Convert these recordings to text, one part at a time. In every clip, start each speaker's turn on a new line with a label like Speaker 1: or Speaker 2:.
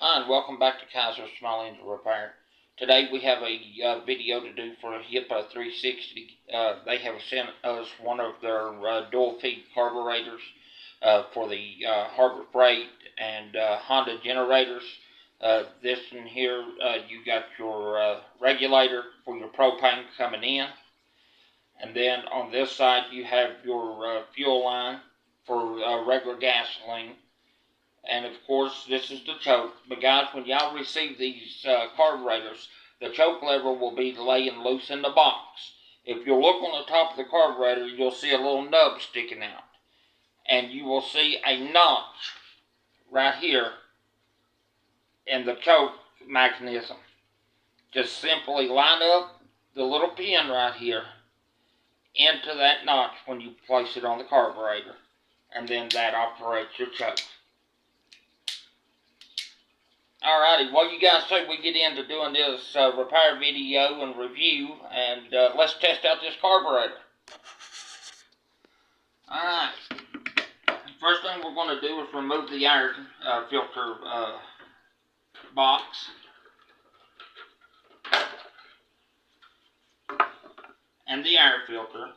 Speaker 1: Hi, and welcome back to Kaiser Small Engine Repair. Today we have a video to do for Hipa 360. They have sent us one of their dual feed carburetors for the Harbor Freight and Honda generators. This in here, you got your regulator for your propane coming in. And then on this side you have your fuel line for regular gasoline. And of course, this is the choke. But guys, when y'all receive these carburetors, the choke lever will be laying loose in the box. If you look on the top of the carburetor, you'll see a little nub sticking out. And you will see a notch right here in the choke mechanism. Just simply line up the little pin right here into that notch when you place it on the carburetor. And then that operates your choke. Alrighty, well, you guys say we get into doing this repair video and review, and let's test out this carburetor. Alright, first thing we're going to do is remove the air filter box. And the air filter.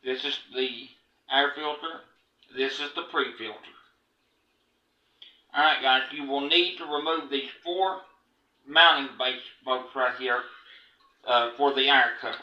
Speaker 1: This is the air filter. This is the pre-filter. Alright guys, you will need to remove these 4 mounting base bolts right here for the air cover.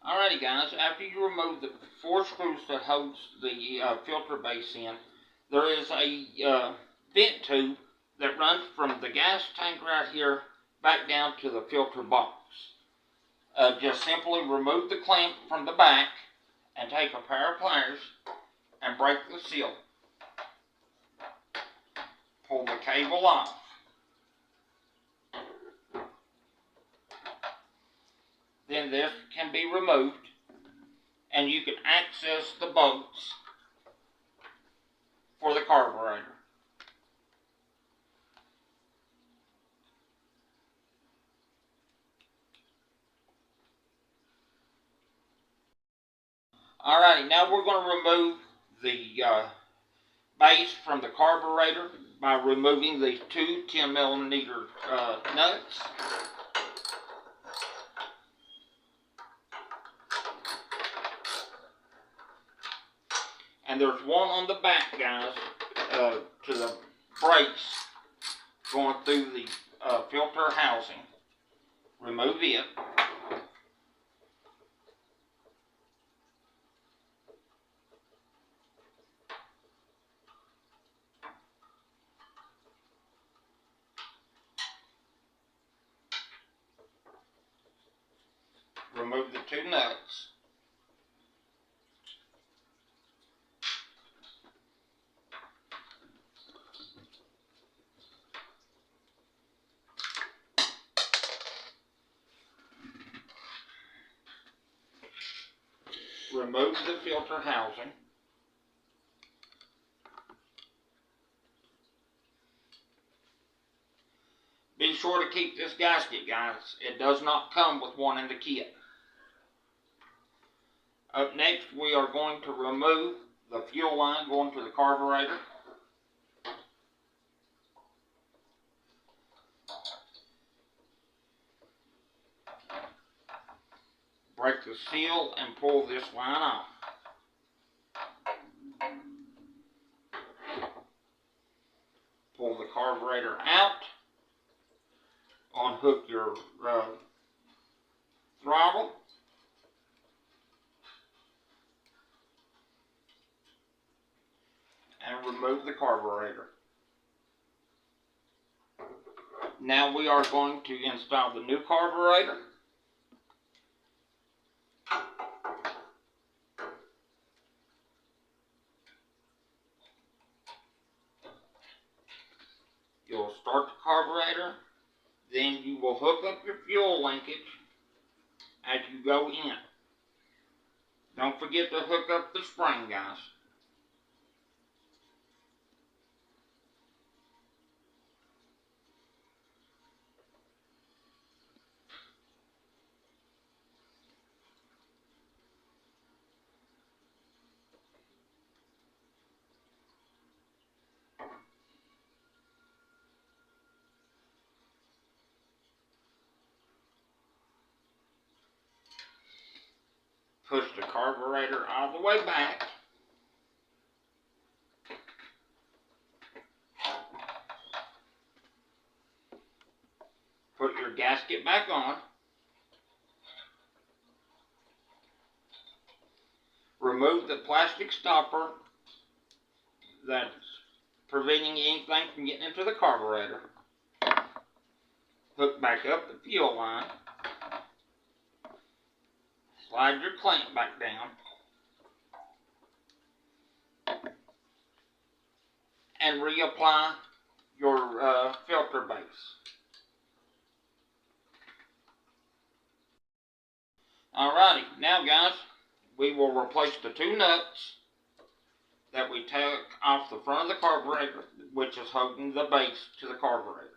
Speaker 1: Alrighty guys, after you remove the 4 screws that holds the filter base in, there is a vent tube that runs from the gas tank right here back down to the filter box. Just simply remove the clamp from the back and take a pair of pliers and break the seal. Pull the cable off. Then this can be removed and you can access the bolts for the carburetor. Alrighty, now we're going to remove the base from the carburetor by removing these 2 10mm nuts. And there's one on the back, guys, to the brakes going through the filter housing. Remove it. Remove the 2 nuts. Remove the filter housing. Be sure to keep this gasket, guys. It does not come with one in the kit. Up next, we are going to remove the fuel line going to the carburetor. Break the seal and pull this line off. Pull the carburetor out. Unhook your throttle. And remove the carburetor. Now we are going to install the new carburetor. You'll start the carburetor, then you will hook up your fuel linkage as you go in. Don't forget to hook up the spring, guys. Push the carburetor all the way back. Put your gasket back on. Remove the plastic stopper that's preventing anything from getting into the carburetor. Hook back up the fuel line. Slide your clamp back down. And reapply your filter base. Alrighty, now guys, we will replace the two nuts that we took off the front of the carburetor, which is holding the base to the carburetor.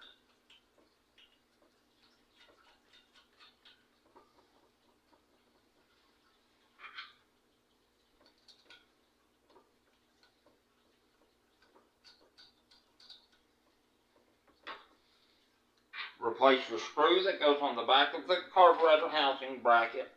Speaker 1: Replace your screw that goes on the back of the carburetor housing bracket.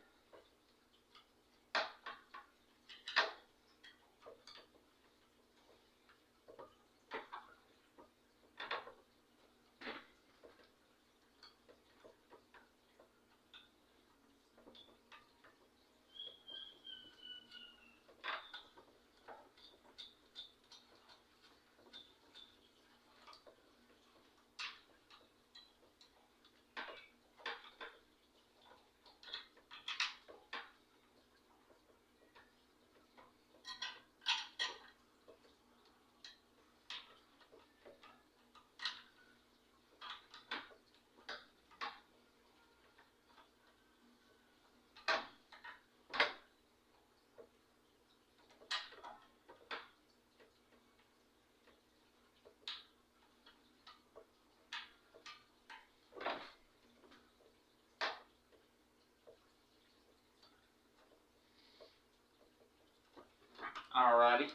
Speaker 1: Alrighty.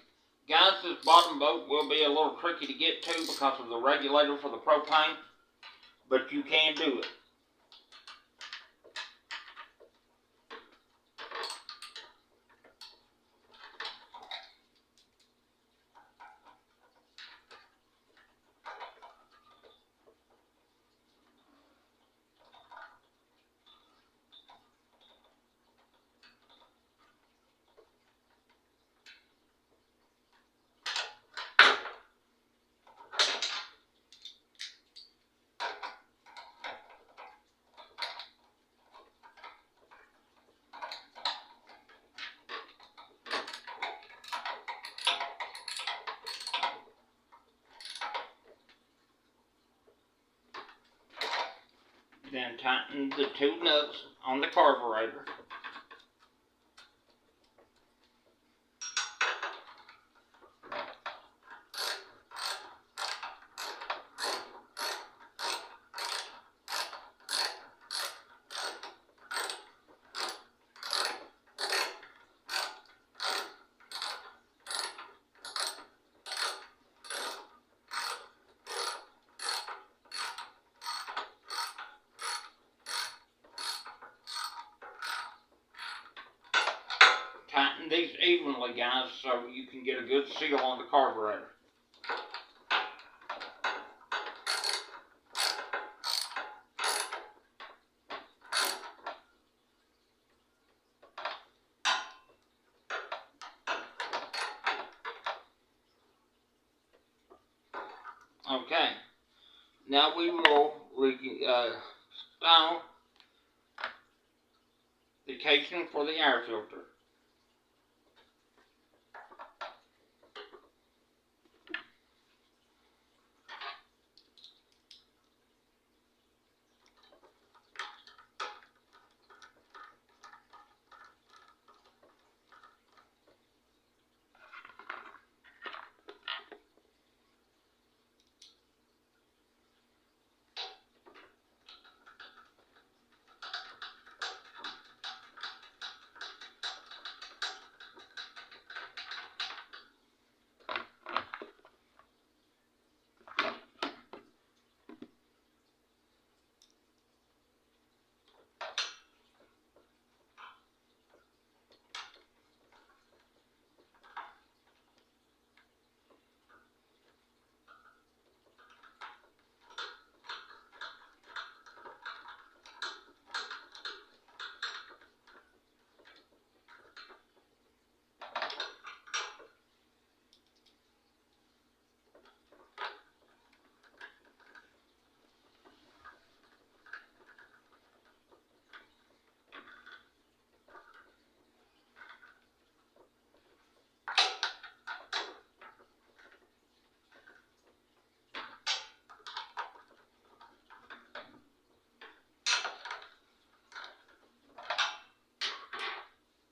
Speaker 1: Guys, this bottom bolt will be a little tricky to get to because of the regulator for the propane, but you can do it. Then tighten the two nuts on the carburetor. Tighten these evenly, guys, so you can get a good seal on the carburetor. Okay, Now we will install the casing for the air filter.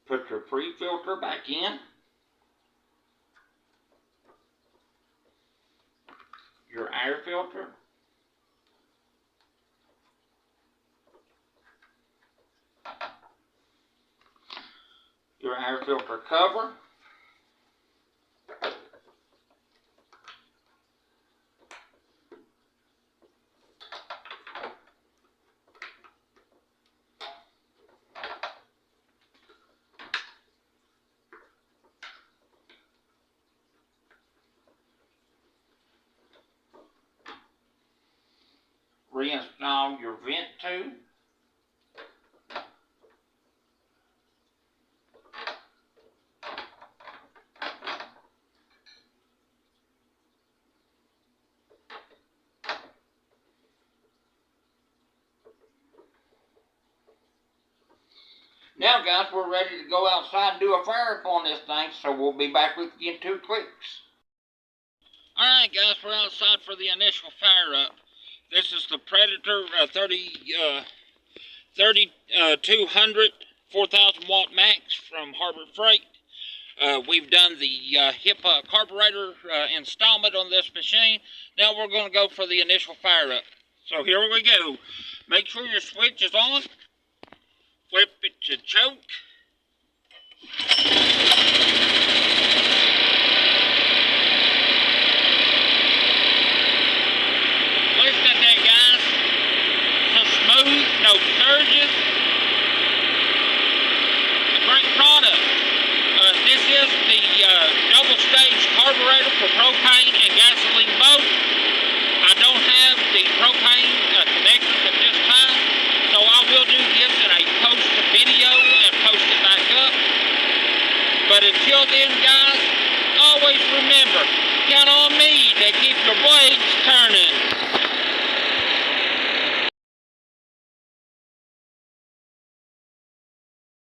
Speaker 1: Put your pre-filter back in. Your air filter. Your air filter cover. Reinstall your vent tube. Now guys, we're ready to go outside and do a fire up on this thing, so we'll be back with you in 2 clicks. Alright guys, we're outside for the initial fire up. This is the Predator 3200 4,000 watt max from Harbor Freight. We've done the Hipa carburetor installment on this machine. Now we're going to go for the initial fire up. So here we go. Make sure your switch is on. Flip it to choke. Listen to that, guys. So smooth, no surges. A great product. This is the double stage carburetor for propane and gasoline both. I don't have the propane connectors at this time, so I will do this in a post video and post it back up. But until then, guys, always remember, count on me to keep your blades turning.